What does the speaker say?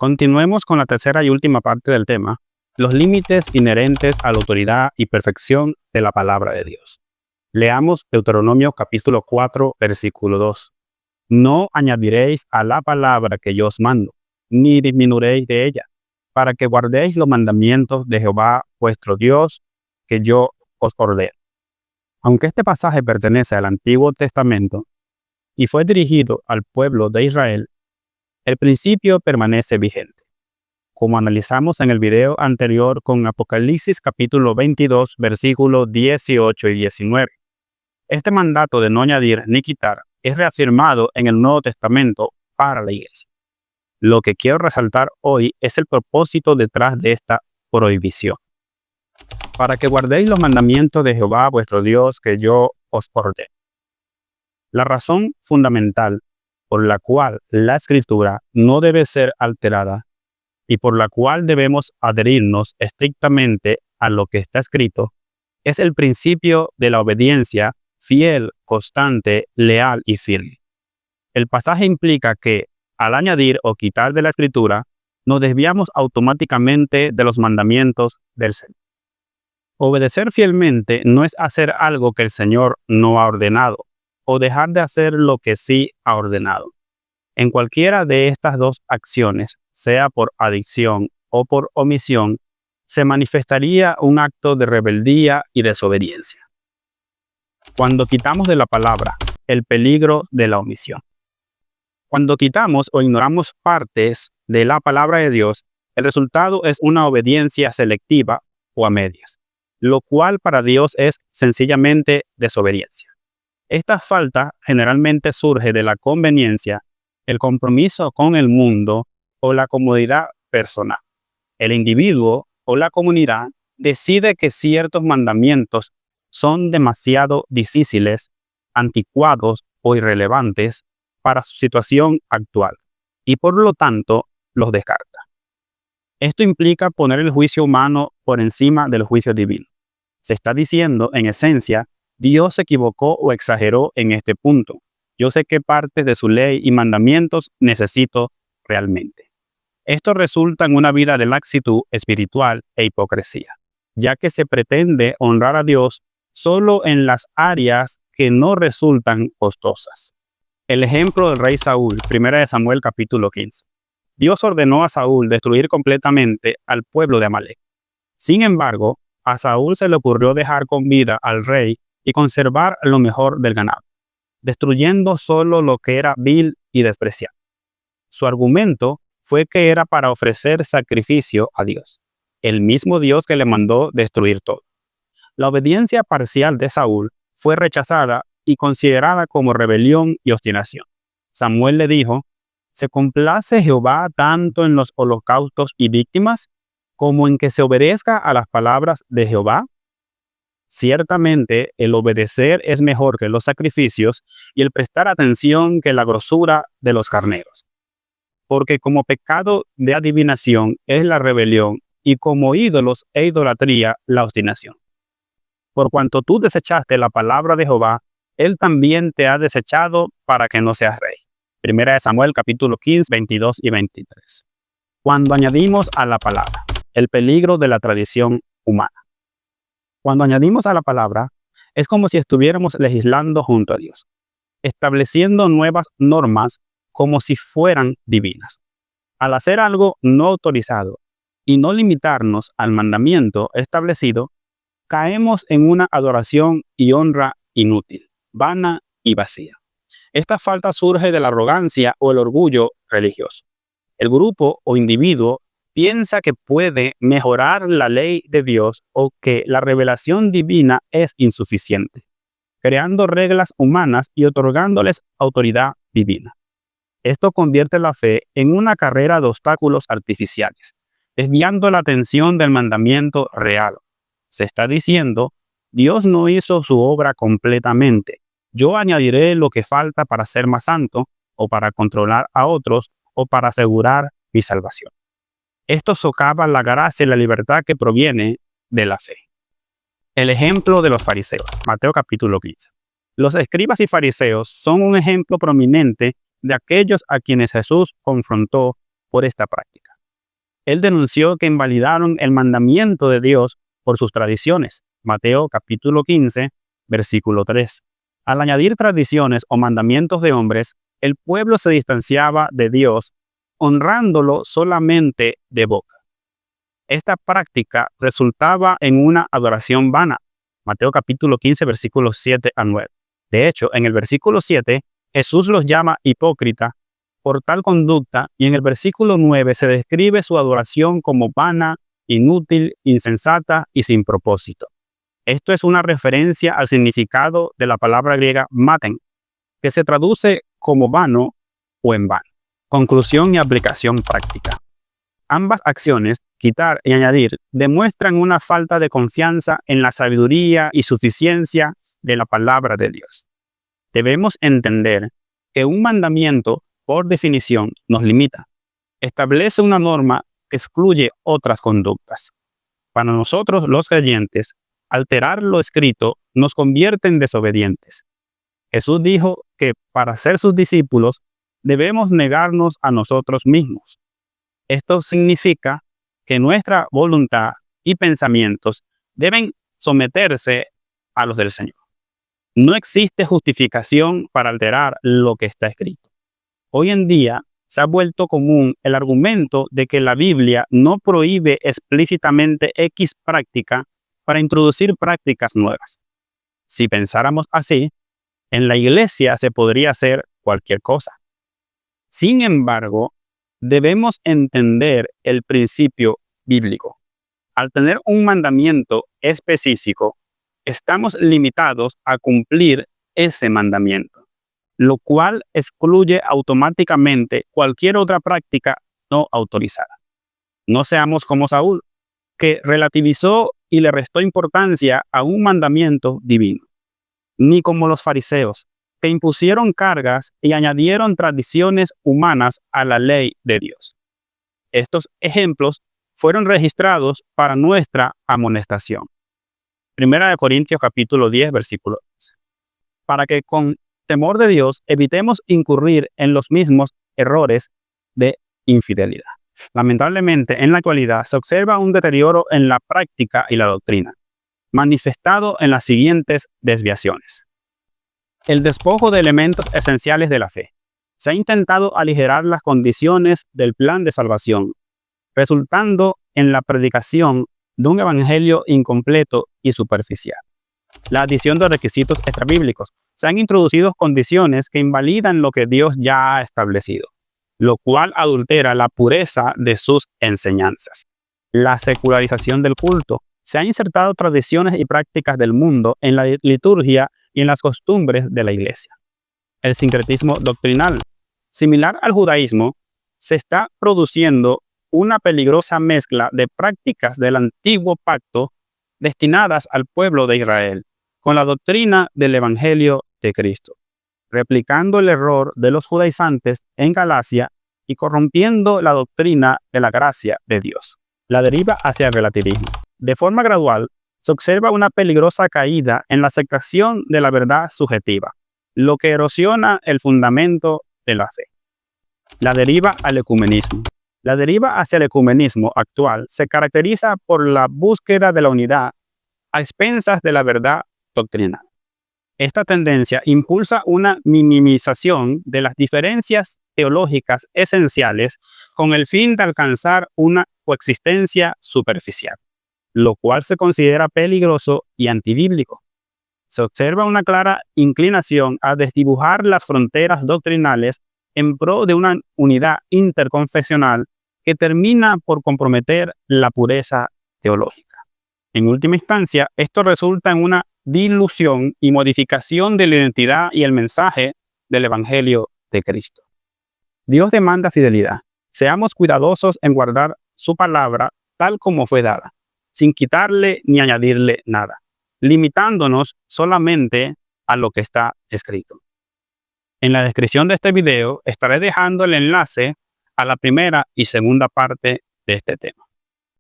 Continuemos con la tercera y última parte del tema, los límites inherentes a la autoridad y perfección de la palabra de Dios. Leamos Deuteronomio capítulo 4, versículo 2. No añadiréis a la palabra que yo os mando, ni disminuiréis de ella, para que guardéis los mandamientos de Jehová vuestro Dios, que yo os ordeno. Aunque este pasaje pertenece al Antiguo Testamento y fue dirigido al pueblo de Israel, el principio permanece vigente, como analizamos en el video anterior con Apocalipsis capítulo 22, versículos 18 y 19. Este mandato de no añadir ni quitar es reafirmado en el Nuevo Testamento para la iglesia. Lo que quiero resaltar hoy es el propósito detrás de esta prohibición. Para que guardéis los mandamientos de Jehová vuestro Dios que yo os ordeno. La razón fundamental por la cual la Escritura no debe ser alterada y por la cual debemos adherirnos estrictamente a lo que está escrito, es el principio de la obediencia fiel, constante, leal y firme. El pasaje implica que, al añadir o quitar de la Escritura, nos desviamos automáticamente de los mandamientos del Señor. Obedecer fielmente no es hacer algo que el Señor no ha ordenado, o dejar de hacer lo que sí ha ordenado. En cualquiera de estas dos acciones, sea por adición o por omisión, se manifestaría un acto de rebeldía y desobediencia. Cuando quitamos de la palabra, el peligro de la omisión. Cuando quitamos o ignoramos partes de la palabra de Dios, el resultado es una obediencia selectiva o a medias, lo cual para Dios es sencillamente desobediencia. Esta falta generalmente surge de la conveniencia, el compromiso con el mundo o la comodidad personal. El individuo o la comunidad decide que ciertos mandamientos son demasiado difíciles, anticuados o irrelevantes para su situación actual y por lo tanto los descarta. Esto implica poner el juicio humano por encima del juicio divino. Se está diciendo, en esencia, Dios se equivocó o exageró en este punto. Yo sé qué partes de su ley y mandamientos necesito realmente. Esto resulta en una vida de laxitud espiritual e hipocresía, ya que se pretende honrar a Dios solo en las áreas que no resultan costosas. El ejemplo del rey Saúl, 1 Samuel capítulo 15. Dios ordenó a Saúl destruir completamente al pueblo de Amalek. Sin embargo, a Saúl se le ocurrió dejar con vida al rey y conservar lo mejor del ganado, destruyendo solo lo que era vil y despreciable. Su argumento fue que era para ofrecer sacrificio a Dios, el mismo Dios que le mandó destruir todo. La obediencia parcial de Saúl fue rechazada y considerada como rebelión y obstinación. Samuel le dijo: ¿se complace Jehová tanto en los holocaustos y víctimas como en que se obedezca a las palabras de Jehová? Ciertamente, el obedecer es mejor que los sacrificios y el prestar atención que la grosura de los carneros. Porque como pecado de adivinación es la rebelión y como ídolos e idolatría la obstinación. Por cuanto tú desechaste la palabra de Jehová, Él también te ha desechado para que no seas rey. 1 Samuel capítulo 15, 22 y 23. Cuando añadimos a la palabra, el peligro de la tradición humana. Cuando añadimos a la palabra, es como si estuviéramos legislando junto a Dios, estableciendo nuevas normas como si fueran divinas. Al hacer algo no autorizado y no limitarnos al mandamiento establecido, caemos en una adoración y honra inútil, vana y vacía. Esta falta surge de la arrogancia o el orgullo religioso. El grupo o individuo piensa que puede mejorar la ley de Dios o que la revelación divina es insuficiente, creando reglas humanas y otorgándoles autoridad divina. Esto convierte la fe en una carrera de obstáculos artificiales, desviando la atención del mandamiento real. Se está diciendo: Dios no hizo su obra completamente. Yo añadiré lo que falta para ser más santo, o para controlar a otros, o para asegurar mi salvación. Esto socava la gracia y la libertad que proviene de la fe. El ejemplo de los fariseos, Mateo capítulo 15. Los escribas y fariseos son un ejemplo prominente de aquellos a quienes Jesús confrontó por esta práctica. Él denunció que invalidaron el mandamiento de Dios por sus tradiciones. Mateo capítulo 15, versículo 3. Al añadir tradiciones o mandamientos de hombres, el pueblo se distanciaba de Dios, honrándolo solamente de boca. Esta práctica resultaba en una adoración vana. Mateo capítulo 15, versículos 7 a 9. De hecho, en el versículo 7, Jesús los llama hipócrita por tal conducta, y en el versículo 9 se describe su adoración como vana, inútil, insensata y sin propósito. Esto es una referencia al significado de la palabra griega maten, que se traduce como vano o en vano. Conclusión y aplicación práctica. Ambas acciones, quitar y añadir, demuestran una falta de confianza en la sabiduría y suficiencia de la palabra de Dios. Debemos entender que un mandamiento, por definición, nos limita. Establece una norma que excluye otras conductas. Para nosotros, los creyentes, alterar lo escrito nos convierte en desobedientes. Jesús dijo que para ser sus discípulos debemos negarnos a nosotros mismos. Esto significa que nuestra voluntad y pensamientos deben someterse a los del Señor. No existe justificación para alterar lo que está escrito. Hoy en día se ha vuelto común el argumento de que la Biblia no prohíbe explícitamente X práctica para introducir prácticas nuevas. Si pensáramos así, en la iglesia se podría hacer cualquier cosa. Sin embargo, debemos entender el principio bíblico. Al tener un mandamiento específico, estamos limitados a cumplir ese mandamiento, lo cual excluye automáticamente cualquier otra práctica no autorizada. No seamos como Saúl, que relativizó y le restó importancia a un mandamiento divino, ni como los fariseos, que impusieron cargas y añadieron tradiciones humanas a la ley de Dios. Estos ejemplos fueron registrados para nuestra amonestación. Primera de Corintios capítulo 10, versículo 11. Para que con temor de Dios evitemos incurrir en los mismos errores de infidelidad. Lamentablemente, en la actualidad se observa un deterioro en la práctica y la doctrina, manifestado en las siguientes desviaciones. El despojo de elementos esenciales de la fe. Se ha intentado aligerar las condiciones del plan de salvación, resultando en la predicación de un evangelio incompleto y superficial. La adición de requisitos extrabíblicos. Se han introducido condiciones que invalidan lo que Dios ya ha establecido, lo cual adultera la pureza de sus enseñanzas. La secularización del culto. Se han insertado tradiciones y prácticas del mundo en la liturgia y en las costumbres de la iglesia. El sincretismo doctrinal. Similar al judaísmo, se está produciendo una peligrosa mezcla de prácticas del antiguo pacto destinadas al pueblo de Israel con la doctrina del evangelio de Cristo, replicando el error de los judaizantes en Galacia y corrompiendo la doctrina de la gracia de Dios. La deriva hacia el relativismo. De forma gradual, se observa una peligrosa caída en la aceptación de la verdad subjetiva, lo que erosiona el fundamento de la fe. La deriva al ecumenismo. La deriva hacia el ecumenismo actual se caracteriza por la búsqueda de la unidad a expensas de la verdad doctrinal. Esta tendencia impulsa una minimización de las diferencias teológicas esenciales con el fin de alcanzar una coexistencia superficial, lo cual se considera peligroso y antibíblico. Se observa una clara inclinación a desdibujar las fronteras doctrinales en pro de una unidad interconfesional que termina por comprometer la pureza teológica. En última instancia, esto resulta en una dilución y modificación de la identidad y el mensaje del Evangelio de Cristo. Dios demanda fidelidad. Seamos cuidadosos en guardar su palabra tal como fue dada, sin quitarle ni añadirle nada, limitándonos solamente a lo que está escrito. En la descripción de este video estaré dejando el enlace a la primera y segunda parte de este tema.